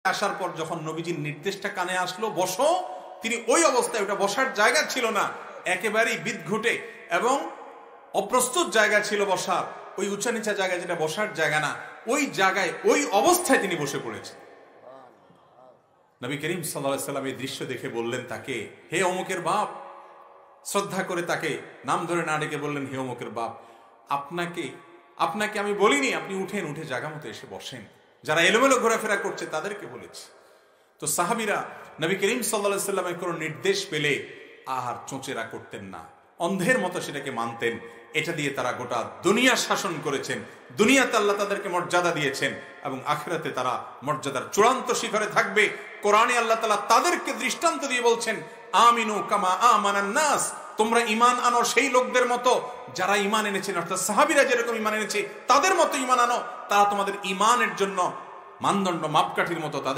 আসার পর যখন নবীজির নির্দেশটা কানে আসলো বসো, তিনি ওই অবস্থায়, ওটা বসার জায়গা ছিল না, একেবারেই বিদঘুটে এবং অপ্রস্তুত জায়গা ছিল বসার, ওই উঁচা নিচা জায়গা যেটা বসার জায়গা না, ওই জায়গায় ওই অবস্থায় তিনি বসে পড়েছেন। নবী করিম সাল্লাল্লাহু আলাইহি ওয়াসাল্লাম এই দৃশ্য দেখে বললেন তাকে, হে অমুকের বাপ। শ্রদ্ধা করে তাকে নাম ধরে না ডেকে বললেন, হে অমুকের বাপ, আপনাকে আমি বলিনি আপনি উঠেন, উঠে জায়গা মতো এসে বসেন। যারা এলোমেলো ঘোরাফেরা করছে তাদেরকে বলেছি। তো সাহাবীরা নবী করিম সাল্লাল্লাহু আলাইহি ওয়াসাল্লামের কোনো নির্দেশ পেলে আর চোঁচেরা করতেন না, অন্ধের মতো সেটাকে মানতেন। এটা দিয়ে তারা গোটা দুনিয়া শাসন করেছেন, দুনিয়াতে আল্লাহ তাদেরকে মর্যাদা দিয়েছেন এবং আখিরাতে তারা মর্যাদার চূড়ান্ত শিখরে থাকবে। কোরআনে আল্লাহ তাআলা তাদেরকে দৃষ্টান্ত দিয়ে বলছেন, আমিনু কামা আমানান নাস, তোমরা ঈমান আনো সেই লোকদের মতো যারা ঈমান এনেছেন, অর্থাৎ সাহাবীরা যেরকম ঈমান এনেছে তাদের মতো ঈমান আনো। তারা তোমাদের ঈমানের জন্য মানদণ্ড মাপকাঠির মতো তাদের